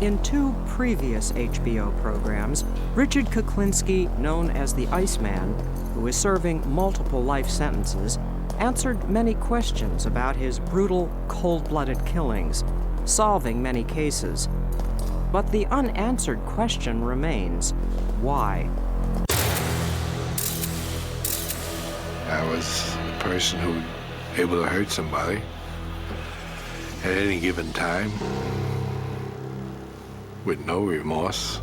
In 2 previous HBO programs, Richard KUKLINSKI, known as the Iceman, who is serving multiple life sentences, answered many questions about his brutal, cold-blooded killings, solving many cases. But the unanswered question remains: why? I was a person who was able to hurt somebody at any given time with no remorse.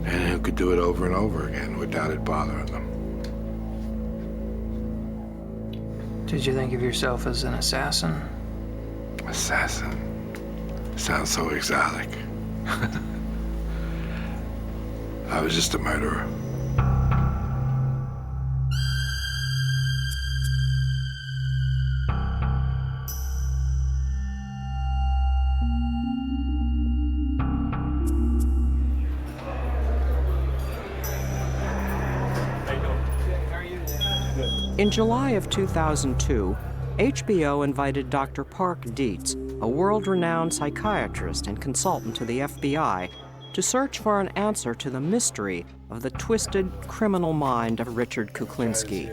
And who could do it over and over again without it bothering them. Did you think of yourself as an assassin? Assassin? Sounds so exotic. I was just a murderer. In July of 2002, HBO invited Dr. Park Dietz, a world-renowned psychiatrist and consultant to the FBI, to search for an answer to the mystery of the twisted criminal mind of Richard KUKLINSKI.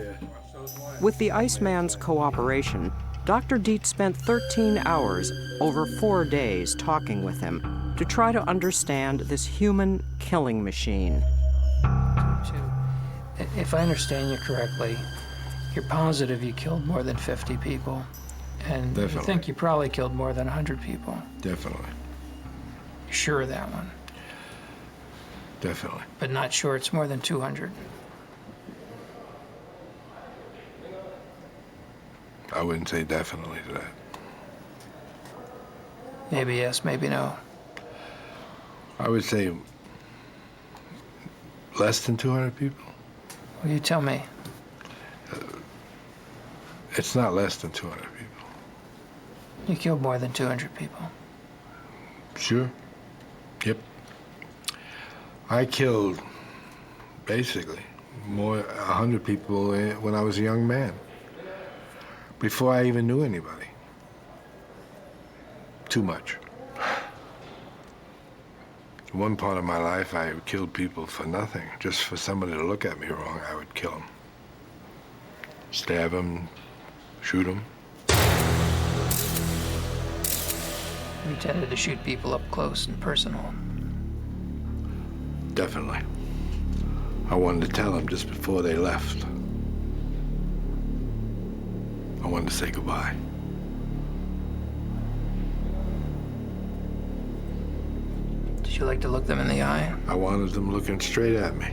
With the Iceman's cooperation, Dr. Dietz spent 13 hours over 4 days talking with him to try to understand this human killing machine. If I understand you correctly, you're positive you killed more than 50 people, and Definitely. you think you probably killed more than 100 people. Definitely. You're sure of that one, Definitely. but not sure it's more than 200. I wouldn't say definitely to that. Maybe yes, maybe no. I would say less than 200 people. Well, you tell me. It's not less than 200 people. You killed more than 200 people. Sure. Yep. I killed, basically, 100 people when I was a young man, before I even knew anybody. Too much. One part of my life, I killed people for nothing. Just for somebody to look at me wrong, I would kill them. Stab them, shoot them. You tended to shoot people up close and personal. Definitely. I wanted to tell them just before they left. I wanted to say goodbye. Did you like to look them in the eye? I wanted them looking straight at me.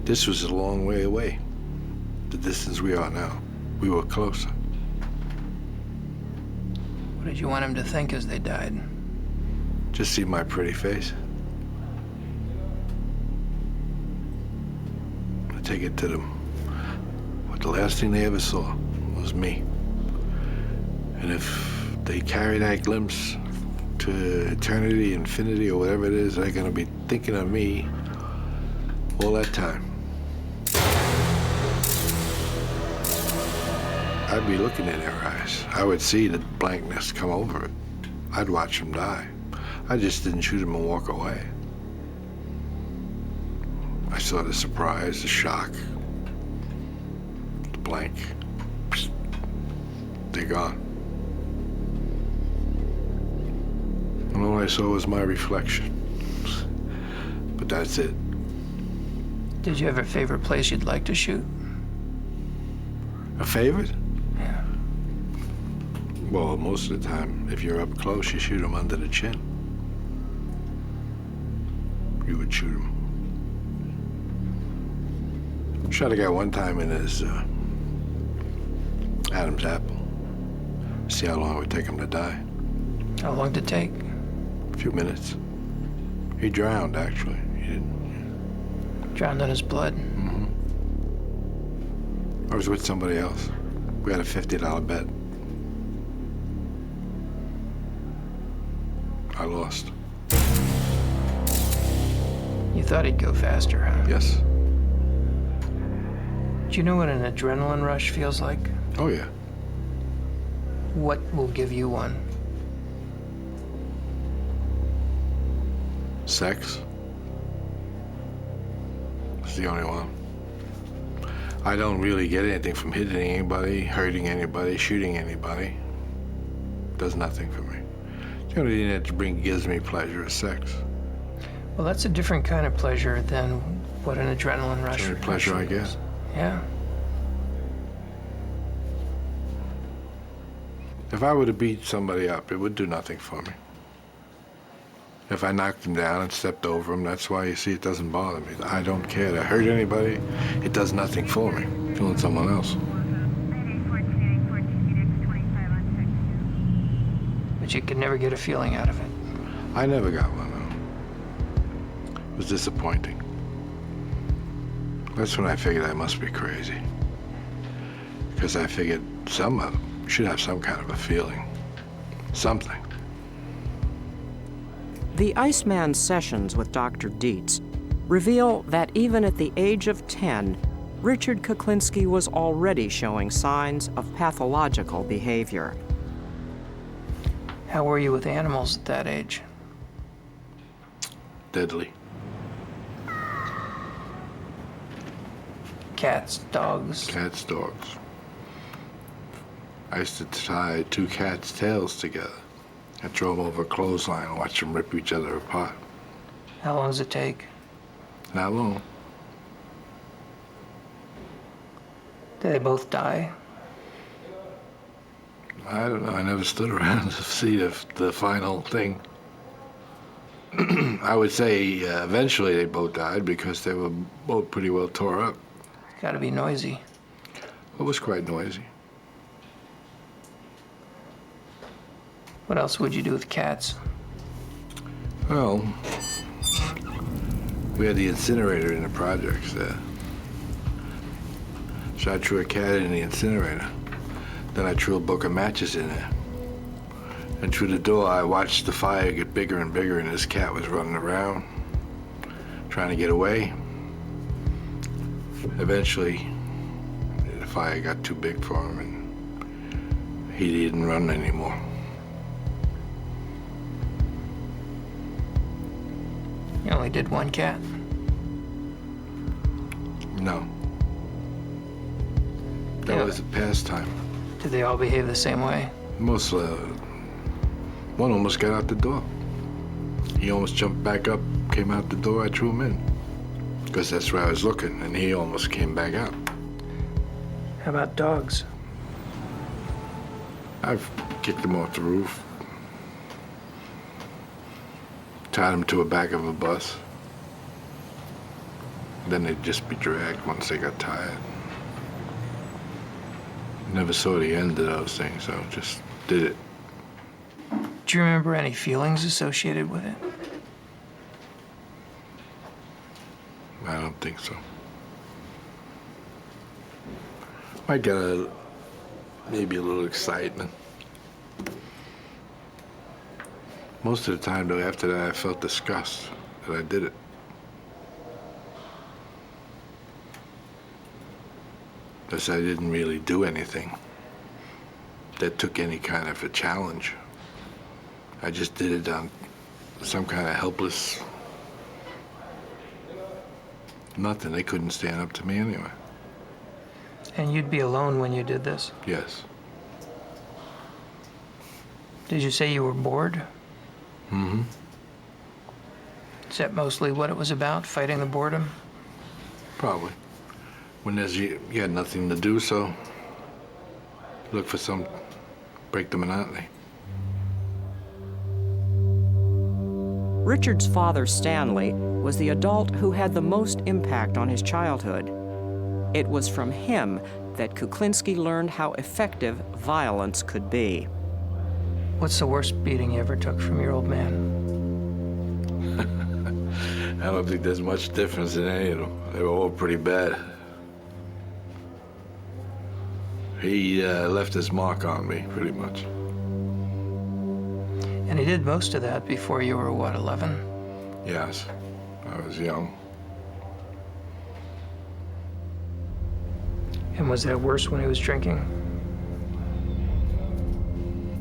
This was a long way away, the distance we are now. We were closer. What did you want them to think as they died? Just see my pretty face. I take it to them. What the last thing they ever saw was me. And if they carry that glimpse to eternity, infinity, or whatever it is, they're gonna be thinking of me all that time. I'd be looking in their eyes. I would see the blankness come over it. I'd watch them die. I just didn't shoot them and walk away. I saw the surprise, the shock, the blank. Psst. They're gone. And all I saw was my reflection. But that's it. Did you have a favorite place you'd like to shoot? A favorite? Yeah. Well, most of the time, if you're up close, you shoot them under the chin. You would shoot him. Shot a guy one time in his Adam's apple. See how long it would take him to die. How long did it take? A few minutes. He drowned, actually. He didn't. Drowned in his blood? Mm-hmm. I was with somebody else. We had a $50 bet. I lost. You thought he'd go faster, huh? Yes. Do you know what an adrenaline rush feels like? Oh, yeah. What will give you one? Sex. It's the only one. I don't really get anything from hitting anybody, hurting anybody, shooting anybody. Does nothing for me. The only thing that gives me pleasure is sex. Well, that's a different kind of pleasure than what an adrenaline rush It's the only pleasure I get. Yeah. If I were to beat somebody up, it would do nothing for me. If I knocked them down and stepped over them, that's why you see it doesn't bother me. I don't care to hurt anybody. It does nothing for me. Killing someone else. But you could never get a feeling out of it. I never got one, though. It was disappointing. That's when I figured I must be crazy. Because I figured someone should have some kind of a feeling. Something. The Iceman sessions with Dr. Dietz reveal that even at the age of 10, Richard KUKLINSKI was already showing signs of pathological behavior. How were you with animals at that age? Deadly. Cats, dogs? Cats, dogs. I used to tie two cats' tails together. I throw them over a clothesline and watch them rip each other apart. How long does it take? Not long. Do they both die? I don't know. I never stood around to see the final thing. I would say eventually they both died because they were both pretty well tore up. Gotta be noisy. It was quite noisy. What else would you do with cats? Well, we had the incinerator in the projects there. So I threw a cat in the incinerator. Then I threw a book of matches in there. And through the door, I watched the fire get bigger and bigger, and this cat was running around, trying to get away. Eventually, the fire got too big for him, and he didn't run anymore. You only did one cat? No. That Yeah. was a pastime. Did they all behave the same way? Most, one almost got out the door. He almost jumped back up, came out the door, I threw him in. Because that's where I was looking, and he almost came back out. How about dogs? I've kicked him off the roof. Tied him to the back of a bus. Then they'd just be dragged once they got tired. Never saw the end of those things, so just did it. Do you remember any feelings associated with it? I don't think so. Might get maybe a little excitement. Most of the time, though, after that, I felt disgust that I did it. Because I didn't really do anything that took any kind of a challenge. I just did it on some kind of helpless nothing. They couldn't stand up to me anyway. And you'd be alone when you did this? Yes. Did you say you were bored? Mm-hmm. Is that mostly what it was about, fighting the boredom? Probably. When you had nothing to do, so look for break the monotony. Richard's father, Stanley, was the adult who had the most impact on his childhood. It was from him that KUKLINSKI learned how effective violence could be. What's the worst beating you ever took from your old man? I don't think there's much difference in any of them. They were all pretty bad. He left his mark on me, pretty much. And he did most of that before you were, what, 11? Yes, I was young. And was that worse when he was drinking?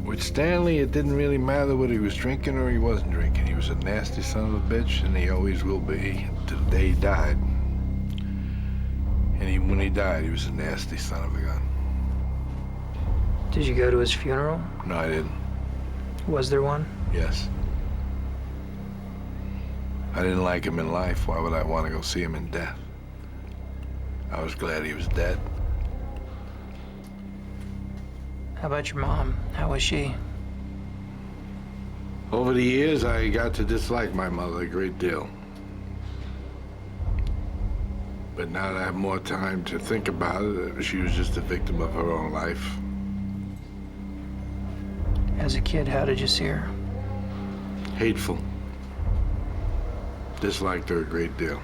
With Stanley, it didn't really matter whether he was drinking or he wasn't drinking. He was a nasty son of a bitch, and he always will be till the day he died. And even when he died, he was a nasty son of a gun. Did you go to his funeral? No, I didn't. Was there one? Yes. I didn't like him in life. Why would I want to go see him in death? I was glad he was dead. How about your mom? How was she? Over the years, I got to dislike my mother a great deal. But now that I have more time to think about it, she was just a victim of her own life. As a kid, how did you see her? Hateful. Disliked her a great deal.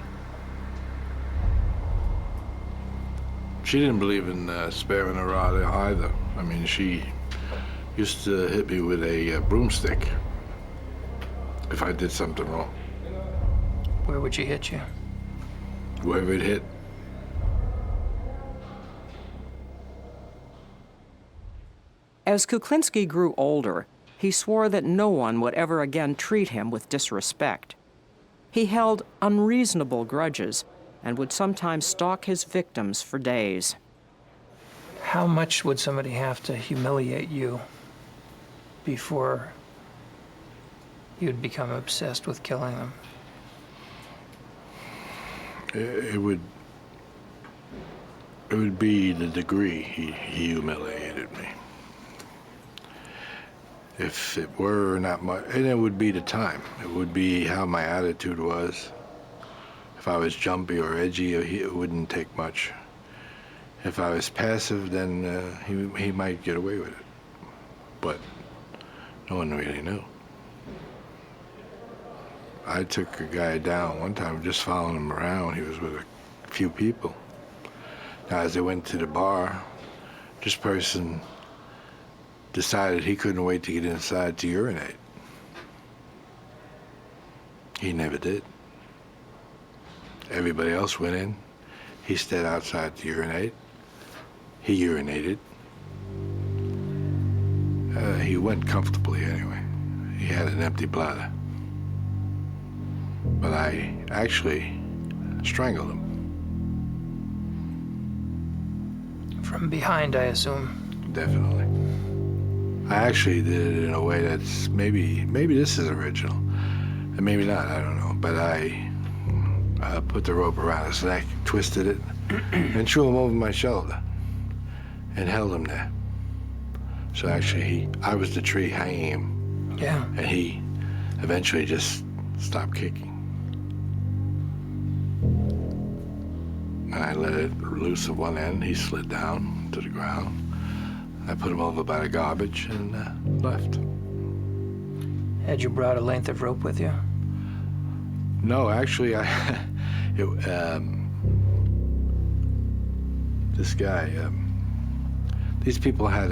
She didn't believe in sparing a rod either. I mean, she used to hit me with a broomstick if I did something wrong. Where would she hit you? Whoever it hit. As Kuklinski grew older, he swore that no one would ever again treat him with disrespect. He held unreasonable grudges and would sometimes stalk his victims for days. How much would somebody have to humiliate you before you'd become obsessed with killing them? It would be the degree he humiliated me. If it were not much, and it would be the time. It would be how my attitude was. If I was jumpy or edgy, it wouldn't take much. If I was passive, then he might get away with it. But no one really knew. I took a guy down one time, just following him around. He was with a few people. Now, as they went to the bar, this person decided he couldn't wait to get inside to urinate. He never did. Everybody else went in. He stayed outside to urinate. He urinated. He went comfortably anyway. He had an empty bladder. But I actually strangled him. From behind, I assume. Definitely. I actually did it in a way that's maybe this is original, and maybe not, I don't know. But I put the rope around his neck, twisted it, and threw him over my shoulder, and held him there. So actually, I was the tree hanging him. Yeah. And he eventually just stopped kicking. And I let it loose at one end. He slid down to the ground. I put him over by the garbage and left. Had you brought a length of rope with you? No, actually, this guy, these people had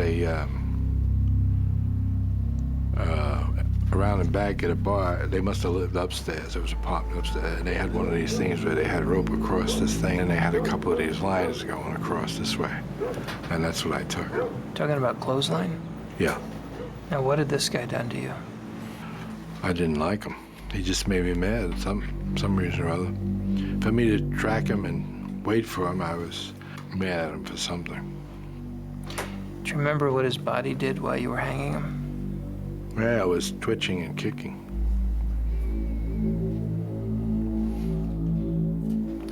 around and back at a bar. They must have lived upstairs. There was an apartment upstairs, and they had one of these things where they had rope across this thing, and they had a couple of these lines going across this way. And that's what I took. Talking about clothesline? Yeah. Now, what had this guy done to you? I didn't like him. He just made me mad, some reason or other. For me to track him and wait for him, I was mad at him for something. Do you remember what his body did while you were hanging him? Yeah, I was twitching and kicking.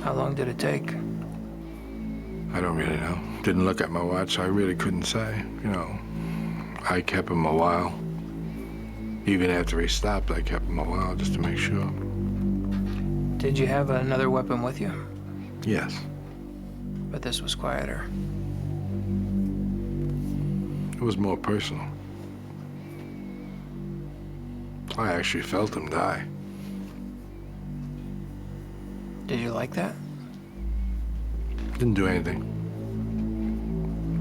How long did it take? I don't really know. Didn't look at my watch, so I really couldn't say. You know, I kept him a while. Even after he stopped, I kept him a while just to make sure. Did you have another weapon with you? Yes. But this was quieter. It was more personal. I actually felt him die. Did you like that? Didn't do anything.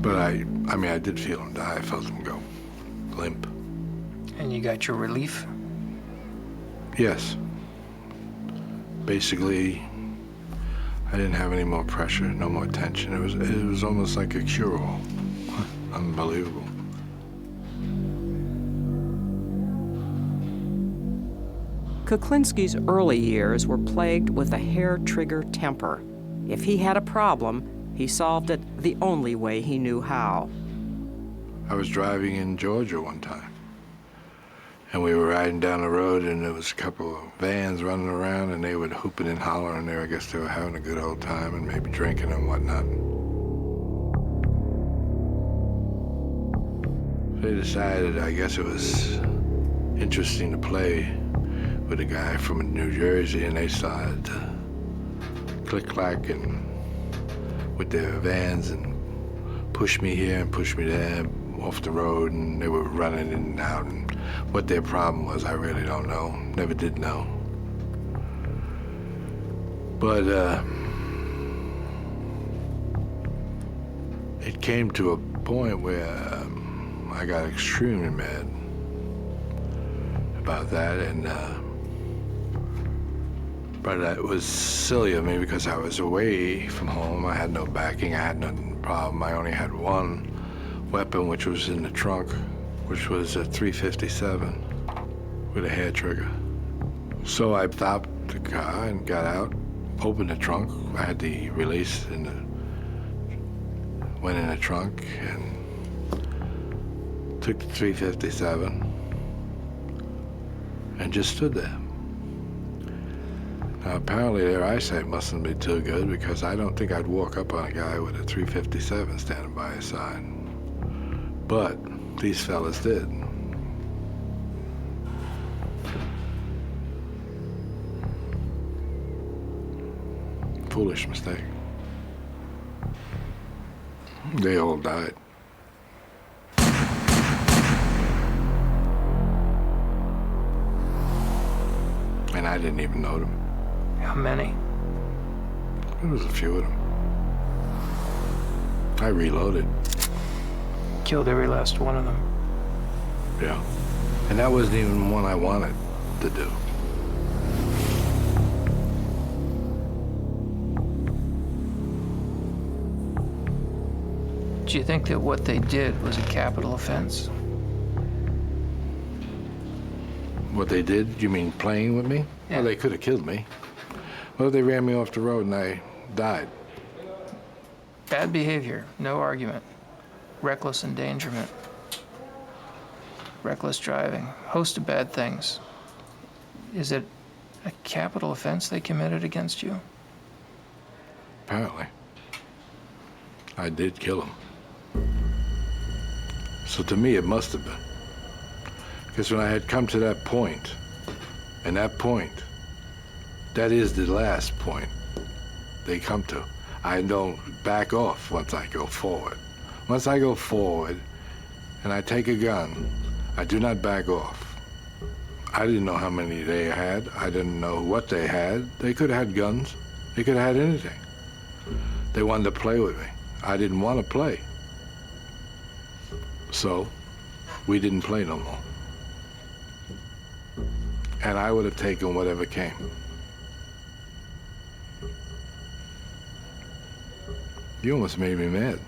But I mean, I did feel him die. I felt him go limp. And you got your relief? Yes. Basically, I didn't have any more pressure, no more tension. It was almost like a cure-all. Unbelievable. Kuklinski's early years were plagued with a hair-trigger temper. If he had a problem, he solved it the only way he knew how. I was driving in Georgia one time, and we were riding down the road, and there was a couple of vans running around, and they were hooping and hollering there. I guess they were having a good old time and maybe drinking and whatnot. They decided, I guess it was interesting to play with a guy from New Jersey, and they started to click-clack and with their vans and push me here and push me there off the road, and they were running in and out, and what their problem was, I really don't know. Never did know. But it came to a point where I got extremely mad about that, and but it was silly of me because I was away from home. I had no backing, I had no problem. I only had one weapon, which was in the trunk, which was a .357 with a hair trigger. So I stopped the car and got out, opened the trunk. I had the release went in the trunk and took the .357 and just stood there. Now, apparently their eyesight mustn't be too good, because I don't think I'd walk up on a guy with a .357 standing by his side. But these fellas did. Foolish mistake. They all died. And I didn't even know them. How many? There was a few of them. I reloaded. Killed every last one of them. Yeah. And that wasn't even one I wanted to do. Do you think that what they did was a capital offense? What they did? You mean playing with me? Yeah. Well, they could have killed me. What if they ran me off the road and I died? Bad behavior, no argument. Reckless endangerment. Reckless driving, host of bad things. Is it a capital offense they committed against you? Apparently. I did kill him. So to me, it must have been. Because when I had come to that point, and that point, that is the last point they come to. I don't back off once I go forward. Once I go forward and I take a gun, I do not back off. I didn't know how many they had. I didn't know what they had. They could have had guns. They could have had anything. They wanted to play with me. I didn't want to play. So we didn't play no more. And I would have taken whatever came. You almost made me mad.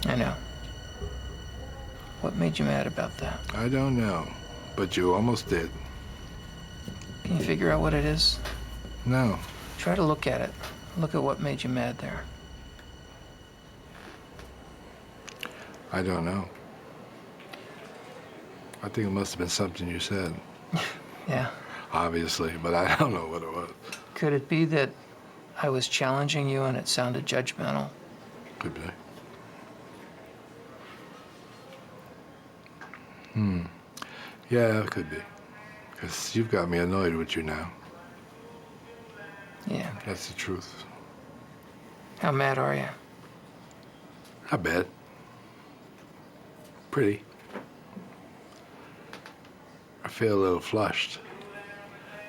I know. What made you mad about that? I don't know, but you almost did. Can you figure out what it is? No. Try to look at it. Look at what made you mad there. I don't know. I think it must have been something you said. Yeah. Obviously, but I don't know what it was. Could it be that I was challenging you and it sounded judgmental? Could be. Yeah, it could be. Because you've got me annoyed with you now. Yeah. That's the truth. How mad are you? Not bad. Pretty. I feel a little flushed.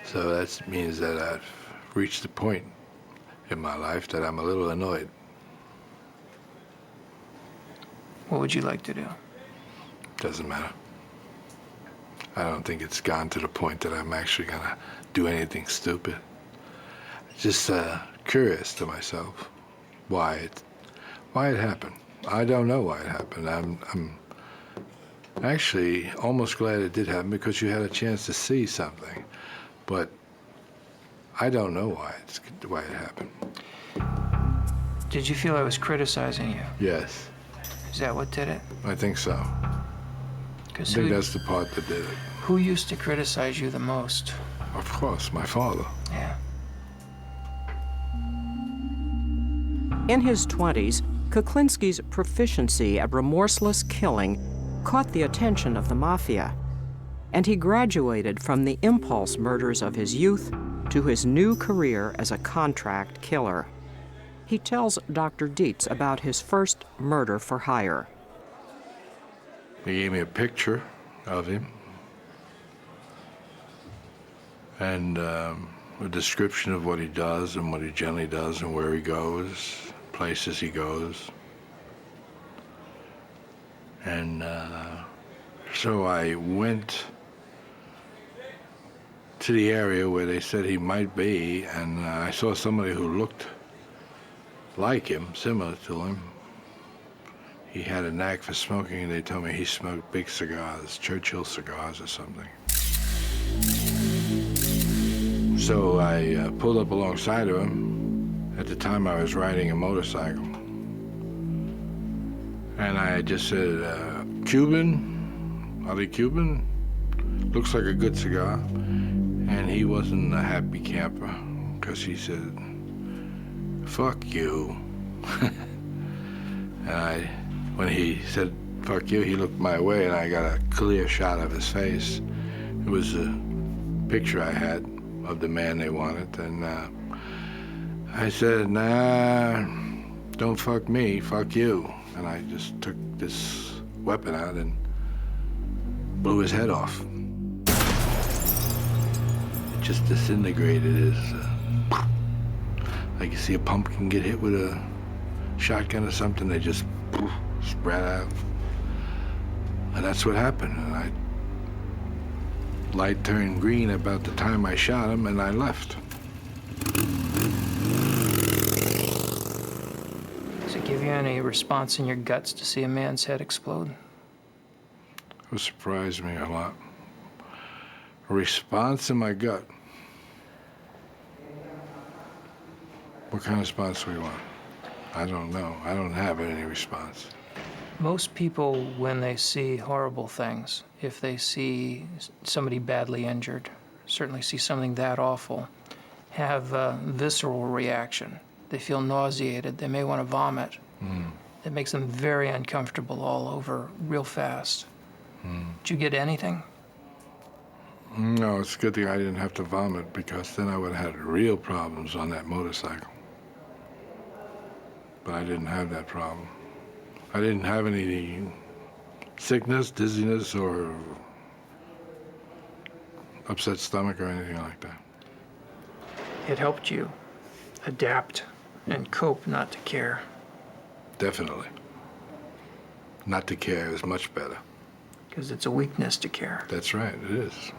So that means that I've reached a point in my life that I'm a little annoyed. What would you like to do? Doesn't matter. I don't think it's gone to the point that I'm actually gonna do anything stupid. just curious to myself why it happened. I don't know why it happened. I'm actually almost glad it did happen because you had a chance to see something, but I don't know why it happened. Did you feel I was criticizing you? Yes, Is that what did it? I think so. I 'Cause think that's the part that did it. who used to criticize you the most? Of course, my father. Yeah. In his 20s, Kuklinski's proficiency at remorseless killing caught the attention of the mafia, and he graduated from the impulse murders of his youth to his new career as a contract killer. He tells Dr. Dietz about his first murder for hire. He gave me a picture of him and a description of what he does and what he generally does and where he goes, places he goes. And so I went to the area where they said he might be, and I saw somebody who looked like him, similar to him. He had a knack for smoking, and they told me he smoked big cigars, Churchill cigars or something. So I pulled up alongside of him. At the time, I was riding a motorcycle. And I just said, Cuban? Are they Cuban? Looks like a good cigar. And he wasn't a happy camper, because he said, fuck you. And when he said, fuck you, he looked my way, and I got a clear shot of his face. It was a picture I had of the man they wanted, and I said, nah, don't fuck me, fuck you. And I just took this weapon out and blew his head off. It just disintegrated his, like you see a pumpkin get hit with a shotgun or something, they just spread out. And that's what happened. And light turned green about the time I shot him, and I left. Does it give you any response in your guts to see a man's head explode? It surprised me a lot. A response in my gut. What kind of response do we want? I don't know. I don't have any response. Most people, when they see horrible things, if they see somebody badly injured, certainly see something that awful, have a visceral reaction. They feel nauseated. They may want to vomit. It makes them very uncomfortable all over real fast. Did you get anything? No, it's a good thing I didn't have to vomit, because then I would have had real problems on that motorcycle. But I didn't have that problem. I didn't have any sickness, dizziness, or upset stomach or anything like that. It helped you adapt and cope not to care. Definitely. Not to care is much better. Because it's a weakness to care. That's right, it is.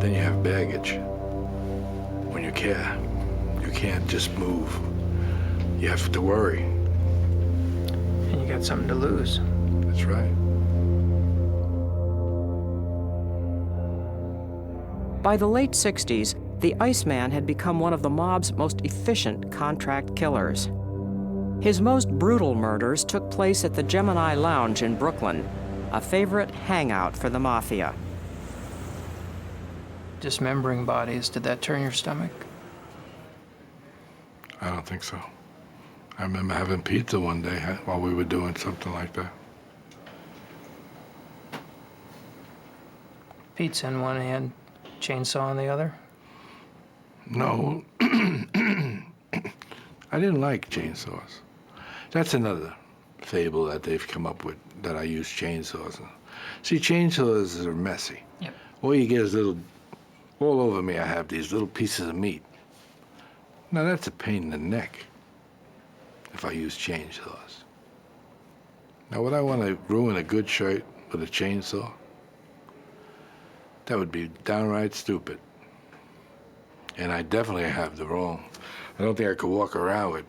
Then you have baggage. When you care, you can't just move. You have to worry. And you got something to lose. That's right. By the late 60s, the Iceman had become one of the mob's most efficient contract killers. His most brutal murders took place at the Gemini Lounge in Brooklyn, a favorite hangout for the mafia. Dismembering bodies, did that turn your stomach? I don't think so. I remember having pizza one day while we were doing something like that. Pizza in one hand, chainsaw in the other? No. I didn't like chainsaws. That's another fable that they've come up with, that I use chainsaws. See, chainsaws are messy. Yep. All you get is all over me I have these little pieces of meat. Now that's a pain in the neck if I use chainsaws. Now, would I want to ruin a good shirt with a chainsaw? That would be downright stupid. And I definitely have the wrong. I don't think I could walk around with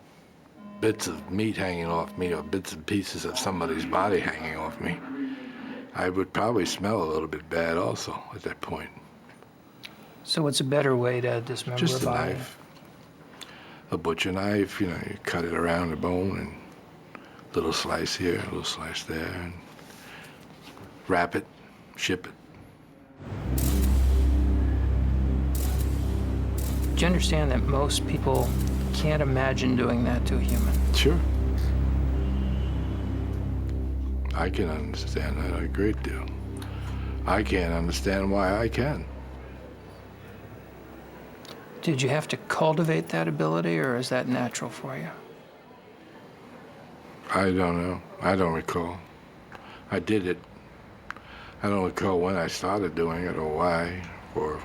bits of meat hanging off me or bits and pieces of somebody's body hanging off me. I would probably smell a little bit bad also at that point. So what's a better way to dismember Just a a body? knife. A butcher knife, you cut it around the bone and a little slice here, a little slice there, and wrap it, ship it. Do you understand that most people can't imagine doing that to a human? Sure. I can understand that a great deal. I can't understand why I can. Did you have to cultivate that ability, or is that natural for you? I don't know. I don't recall. I did it. I don't recall when I started doing it or why, or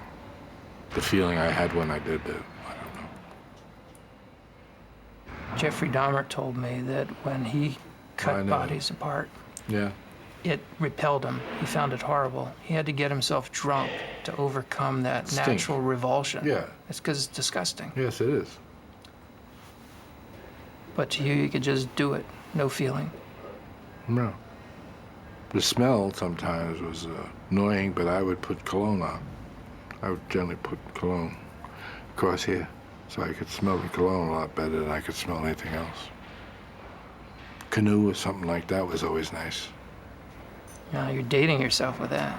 the feeling I had when I did it. I don't know. Jeffrey Dahmer told me that when he I cut know. bodies apart, Yeah. it repelled him. He found it horrible. He had to get himself drunk to overcome that Stink. natural revulsion. Yeah. It's because it's disgusting. Yes, it is. But to you could just do it, no feeling. No. The smell sometimes was annoying, but I would put cologne on. I would generally put cologne across here so I could smell the cologne a lot better than I could smell anything else. Canoe or something like that was always nice. Now you're dating yourself with that.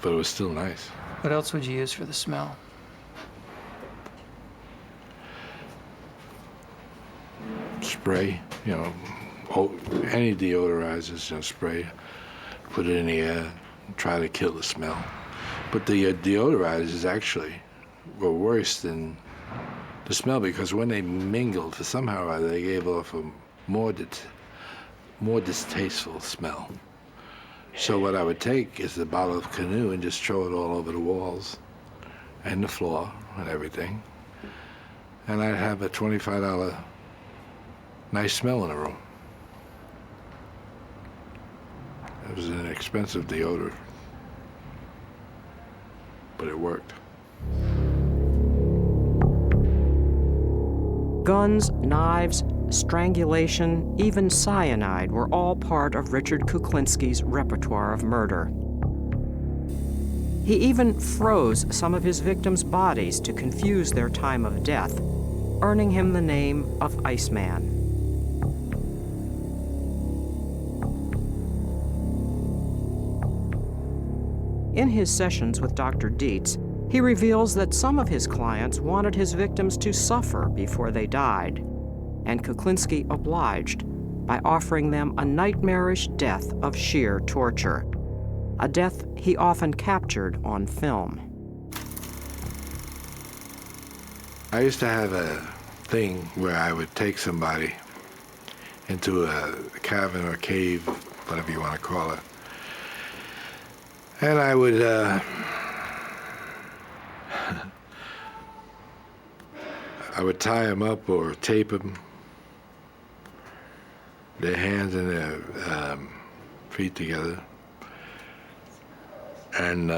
But it was still nice. What else would you use for the smell? Spray, any deodorizers, spray, put it in the air, try to kill the smell. But the deodorizers actually were worse than the smell because when they mingled, somehow or other, they gave off a more distasteful smell. So what I would take is the bottle of Canoe and just throw it all over the walls and the floor and everything. And I'd have a $25 nice smell in the room. It was an expensive deodorant, but it worked. Guns, knives, strangulation, even cyanide were all part of Richard Kuklinski's repertoire of murder. He even froze some of his victims' bodies to confuse their time of death, earning him the name of Iceman. In his sessions with Dr. Dietz, he reveals that some of his clients wanted his victims to suffer before they died, and Kuklinski obliged by offering them a nightmarish death of sheer torture, a death he often captured on film. I used to have a thing where I would take somebody into a cavern or cave, whatever you want to call it, and I would tie them up or tape them, their hands and their feet together, and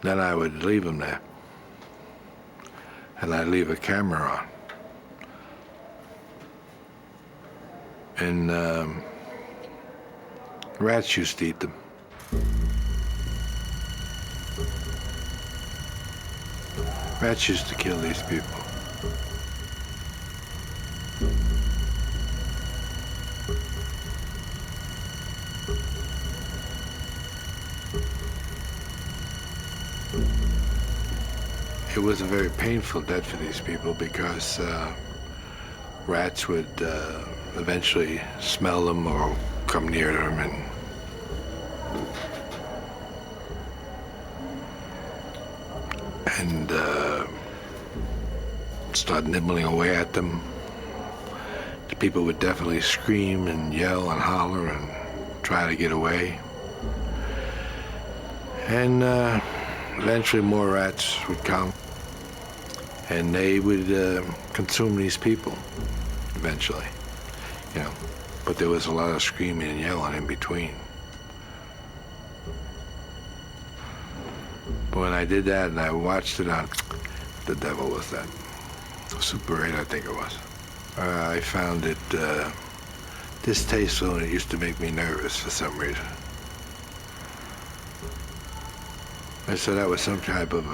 then I would leave them there, and I'd leave a camera on, and rats used to eat them. Rats used to kill these people. It was a very painful death for these people because rats would eventually smell them or come near them and start nibbling away at them. The people would definitely scream and yell and holler and try to get away. And eventually more rats would come. And they would consume these people eventually, you know. But there was a lot of screaming and yelling in between. But when I did that and I watched it on, the devil was that, Super 8, I think it was. I found it distasteful, and it used to make me nervous for some reason. And so that was some type of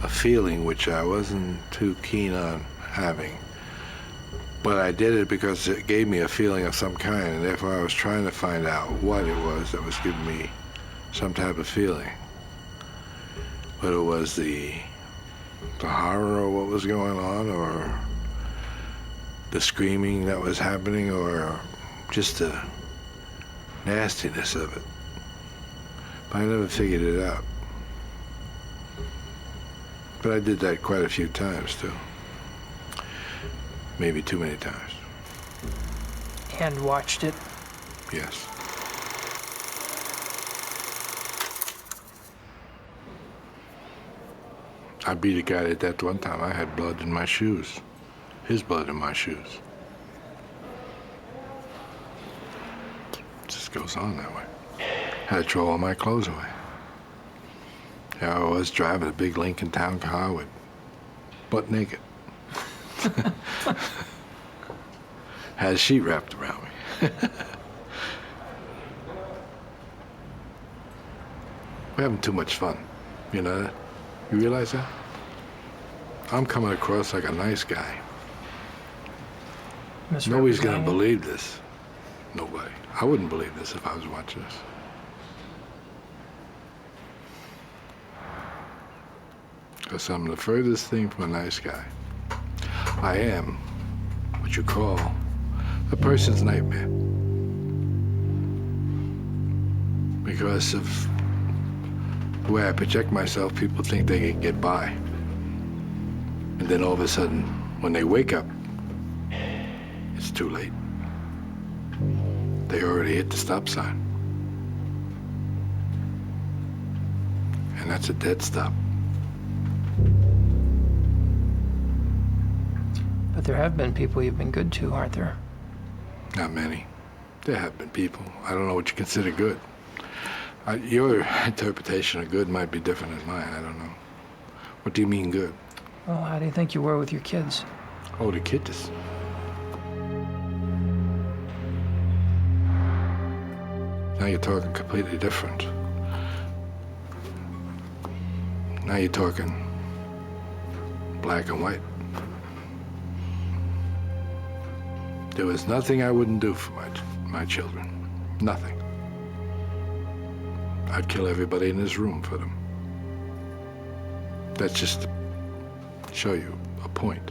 a feeling which I wasn't too keen on having. But I did it because it gave me a feeling of some kind, and therefore I was trying to find out what it was that was giving me some type of feeling. Whether it was the horror of what was going on, or the screaming that was happening, or just the nastiness of it. But I never figured it out. But I did that quite a few times, too. Maybe too many times. And watched it? Yes. I beat a guy to death one time. I had blood in my shoes. His blood in my shoes. It just goes on that way. Had to throw all my clothes away. There I was driving a big Lincoln Town car with butt naked. Had a sheet wrapped around me. We're having too much fun, you know that? You realize that? I'm coming across like a nice guy. Nobody's gonna believe this. Nobody. I wouldn't believe this if I was watching this. Because I'm the furthest thing from a nice guy. I am what you call a person's nightmare. Because of the way I project myself, people think they can get by. And then all of a sudden, when they wake up, it's too late. They already hit the stop sign. And that's a dead stop. But there have been people you've been good to, aren't there? Not many. There have been people. I don't know what you consider good. Your interpretation of good might be different than mine. I don't know. What do you mean good? Well, how do you think you were with your kids? Oh, the kids. Now you're talking completely different. Now you're talking black and white. There was nothing I wouldn't do for my children. Nothing. I'd kill everybody in this room for them. That's just to show you a point.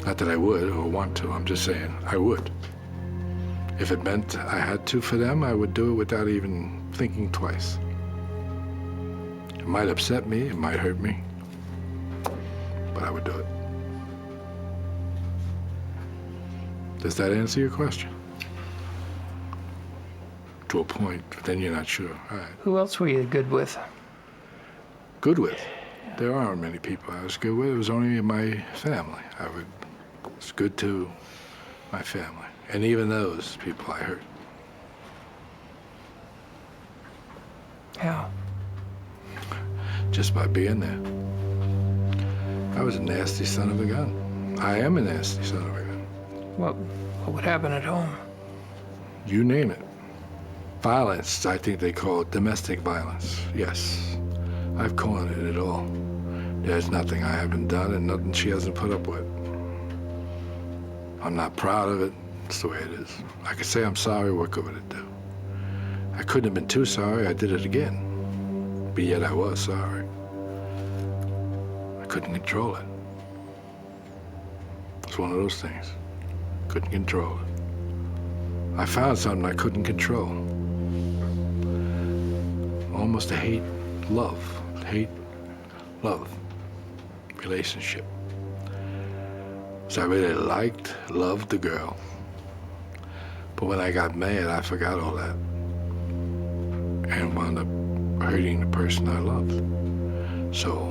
Not that I would or want to, I'm just saying I would. If it meant I had to for them, I would do it without even thinking twice. It might upset me, it might hurt me, but I would do it. Does that answer your question? To a point, but then you're not sure. All right. Who else were you good with? Good with? There aren't many people I was good with. It was only my family. I was good to my family. And even those people I hurt. How? Just by being there. I was a nasty son of a gun. I am a nasty son of a gun. What would happen at home? You name it. Violence, I think they call it domestic violence. Yes, I've called it all. There's nothing I haven't done and nothing she hasn't put up with. I'm not proud of it. It's the way it is. I could say I'm sorry, what good would it do? I couldn't have been too sorry, I did it again. But yet I was sorry. I couldn't control it. It's one of those things. Couldn't control it. I found something I couldn't control. Almost a hate-love relationship. So I really loved the girl. But when I got mad, I forgot all that. And wound up hurting the person I loved. So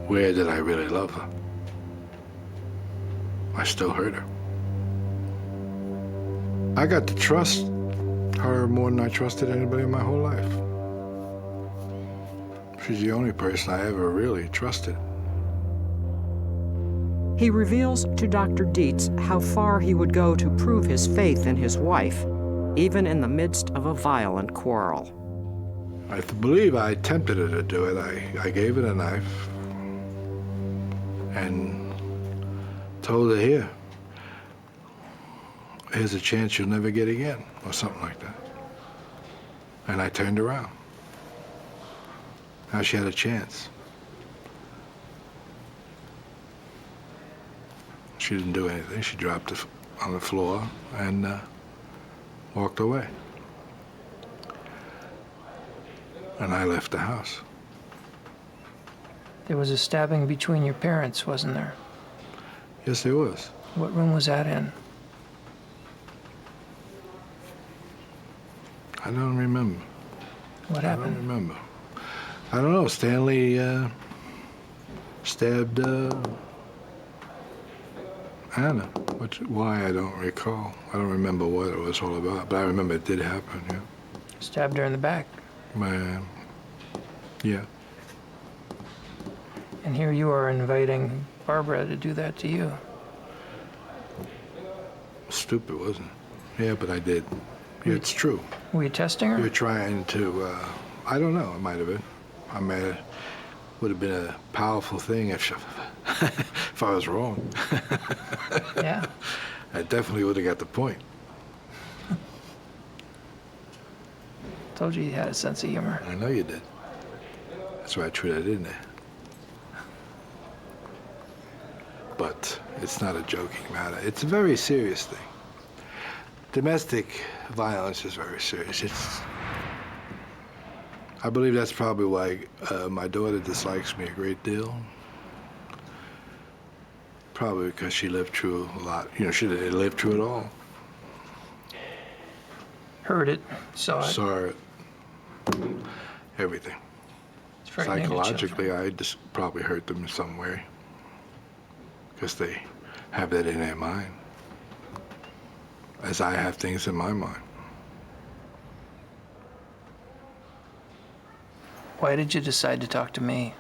where did I really love her? I still hurt her. I got to trust her more than I trusted anybody in my whole life. She's the only person I ever really trusted. He reveals to Dr. Dietz how far he would go to prove his faith in his wife, even in the midst of a violent quarrel. I believe I tempted her to do it. I gave her a knife and told her, here's a chance you'll never get again, or something like that. And I turned around. Now she had a chance. She didn't do anything. She dropped it on the floor and walked away. And I left the house. There was a stabbing between your parents, wasn't there? Yes, there was. What room was that in? I don't remember. What I happened? don't remember. I don't know. Stanley stabbed Anna. Why, I don't recall. I don't remember what it was all about, but I remember it did happen, yeah. Stabbed her in the back. Yeah. And here you are inviting Barbara to do that to you. Stupid, wasn't it? Yeah, but I did. Yeah, it's true. Were you testing her? You're trying to, I don't know, it might have been. I mean, it would have been a powerful thing if I was wrong. Yeah. I definitely would have got the point. Told you had a sense of humor. I know you did. That's why I threw that in there. But it's not a joking matter. It's a very serious thing. Domestic violence is very serious. I believe that's probably why my daughter dislikes me a great deal. Probably because she lived through a lot. You know, she lived through it all. Heard it, saw it. Saw it. Everything. It's frightening to children. Psychologically, I just probably hurt them in some way. Because they have that in their mind. As I have things in my mind. Why did you decide to talk to me?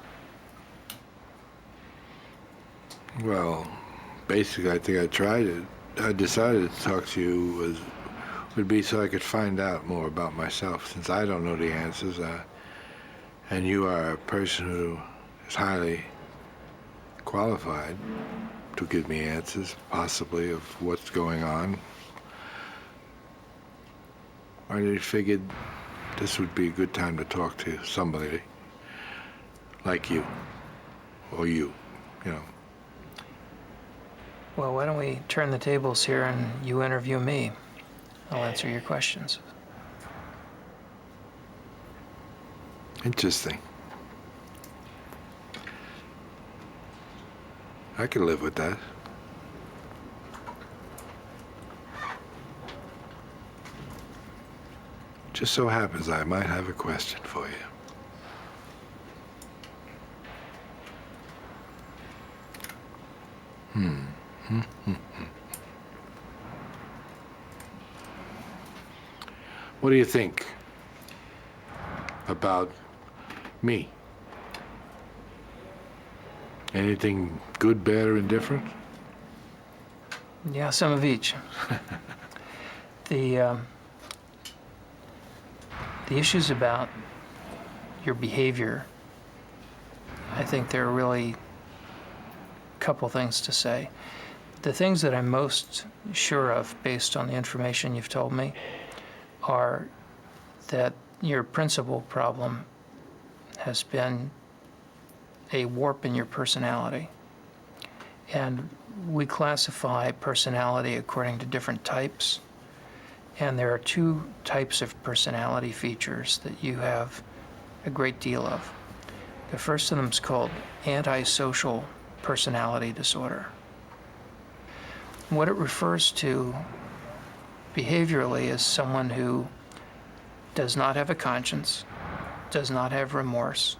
Well, basically, I think I tried it. I decided to talk to you would be so I could find out more about myself, since I don't know the answers, and you are a person who is highly qualified to give me answers, possibly, of what's going on. I figured this would be a good time to talk to somebody like you, or you know. Well, why don't we turn the tables here and you interview me? I'll answer your questions. Interesting. I can live with that. Just so happens I might have a question for you. What do you think about me? Anything good, bad, or indifferent? Yeah, some of each. The issues about your behavior, I think there are really a couple things to say. The things that I'm most sure of, based on the information you've told me, are that your principal problem has been a warp in your personality. And we classify personality according to different types. And there are two types of personality features that you have a great deal of. The first of them is called antisocial personality disorder. What it refers to behaviorally is someone who does not have a conscience, does not have remorse,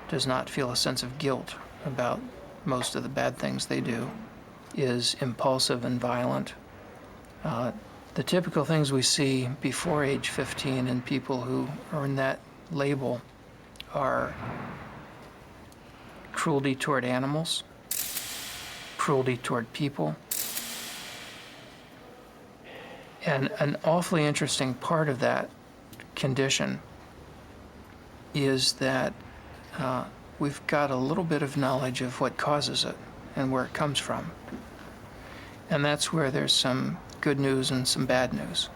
does not feel a sense of guilt about most of the bad things they do is impulsive and violent. The typical things we see before age 15 in people who earn that label are cruelty toward animals, cruelty toward people. And an awfully interesting part of that condition is that we've got a little bit of knowledge of what causes it and where it comes from. And that's where there's some good news and some bad news.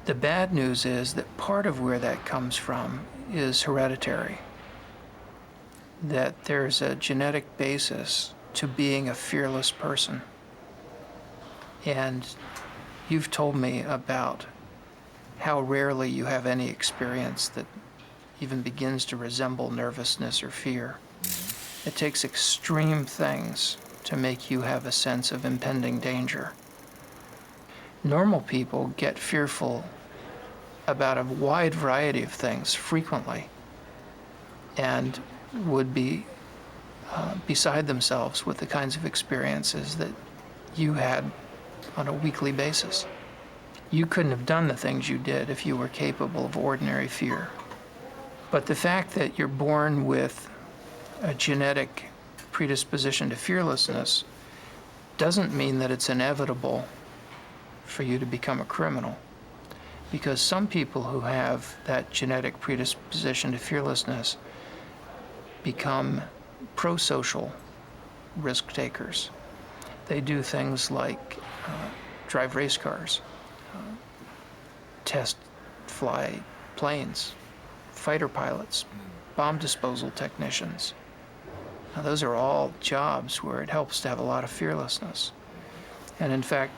The bad news is that part of where that comes from is hereditary, that there's a genetic basis to being a fearless person. And you've told me about how rarely you have any experience that even begins to resemble nervousness or fear. It takes extreme things to make you have a sense of impending danger. Normal people get fearful about a wide variety of things frequently and would be beside themselves with the kinds of experiences that you had on a weekly basis. You couldn't have done the things you did if you were capable of ordinary fear. But the fact that you're born with a genetic predisposition to fearlessness doesn't mean that it's inevitable for you to become a criminal. Because some people who have that genetic predisposition to fearlessness become pro-social risk takers. They do things like drive race cars, test fly planes, fighter pilots, bomb disposal technicians. Now, those are all jobs where it helps to have a lot of fearlessness. And in fact,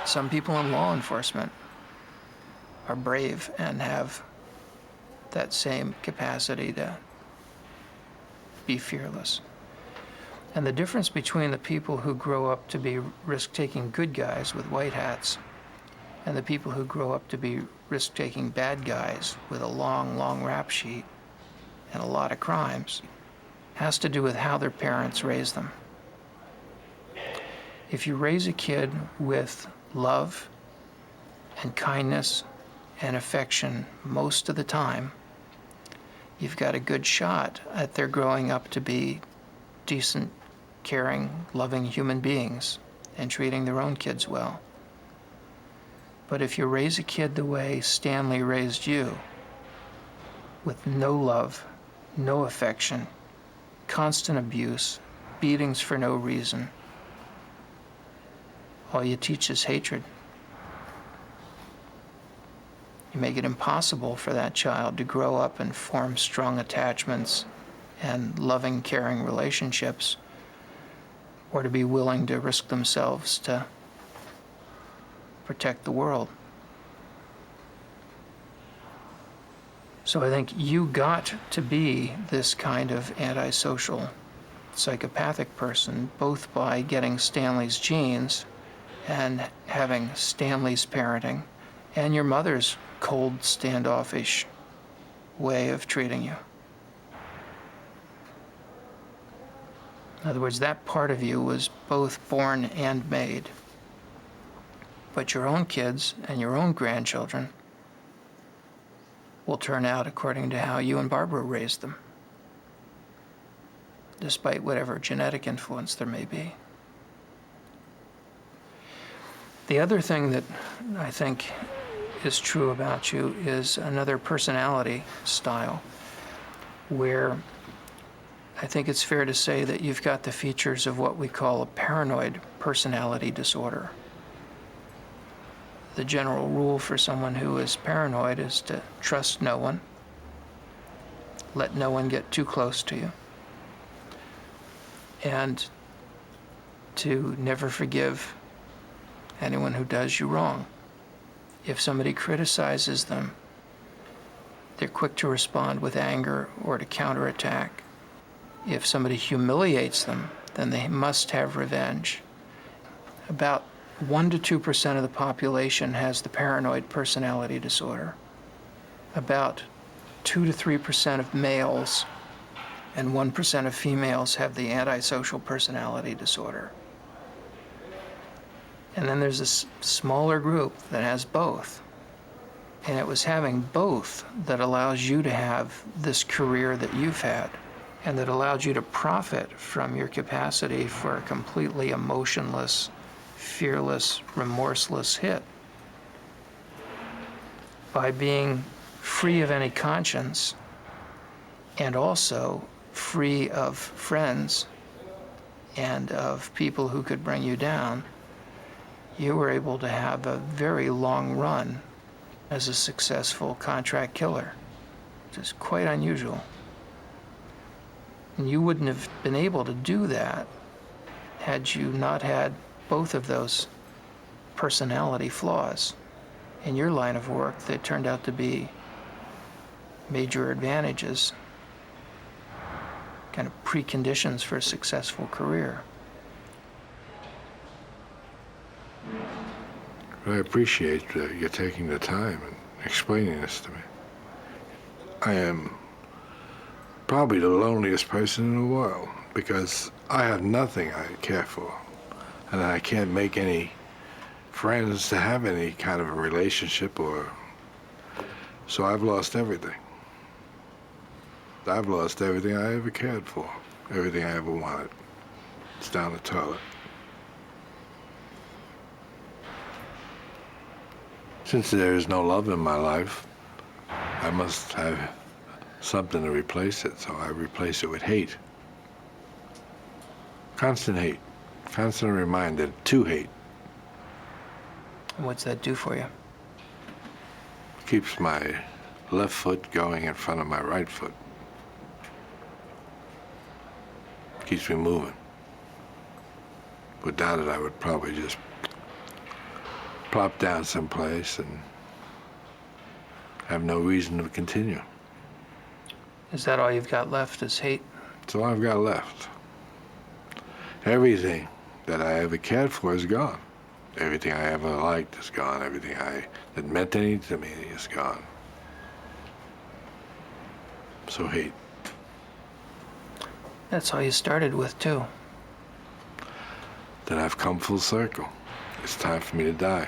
some people in law enforcement are brave and have that same capacity to be fearless. And the difference between the people who grow up to be risk-taking good guys with white hats and the people who grow up to be risk-taking bad guys with a long, long rap sheet and a lot of crimes has to do with how their parents raise them. If you raise a kid with love and kindness and affection most of the time, you've got a good shot at their growing up to be decent, caring, loving human beings and treating their own kids well. But if you raise a kid the way Stanley raised you, with no love, no affection, constant abuse, beatings for no reason, all you teach is hatred. You make it impossible for that child to grow up and form strong attachments and loving, caring relationships, or to be willing to risk themselves to protect the world. So I think you got to be this kind of antisocial, psychopathic person, both by getting Stanley's genes and having Stanley's parenting and your mother's cold, standoffish way of treating you. In other words, that part of you was both born and made. But your own kids and your own grandchildren will turn out according to how you and Barbara raised them, despite whatever genetic influence there may be. The other thing that I think is true about you is another personality style, where I think it's fair to say that you've got the features of what we call a paranoid personality disorder. The general rule for someone who is paranoid is to trust no one, let no one get too close to you, and to never forgive anyone who does you wrong. If somebody criticizes them, they're quick to respond with anger or to counterattack. If somebody humiliates them, then they must have revenge. About 1 to 2% of the population has the paranoid personality disorder. About 2 to 3% of males and 1% of females have the antisocial personality disorder. And then there's this smaller group that has both. And it was having both that allows you to have this career that you've had, and that allowed you to profit from your capacity for a completely emotionless, fearless, remorseless hit. By being free of any conscience, and also free of friends and of people who could bring you down, you were able to have a very long run as a successful contract killer, which is quite unusual. And you wouldn't have been able to do that had you not had both of those personality flaws in your line of work that turned out to be major advantages, kind of preconditions for a successful career. I appreciate you taking the time and explaining this to me. I am probably the loneliest person in the world because I have nothing I care for, and I can't make any friends to have any kind of a relationship, so I've lost everything. I've lost everything I ever cared for, everything I ever wanted. It's down the toilet. Since there is no love in my life, I must have something to replace it, so I replace it with hate. Constant hate. Constant reminder to hate. And what's that do for you? Keeps my left foot going in front of my right foot. Keeps me moving. Without it, I would probably just plop down someplace and have no reason to continue. Is that all you've got left is hate? That's all I've got left. Everything that I ever cared for is gone. Everything I ever liked is gone. Everything that meant anything to me is gone. So hate. That's all you started with, too. Then I've come full circle. It's time for me to die.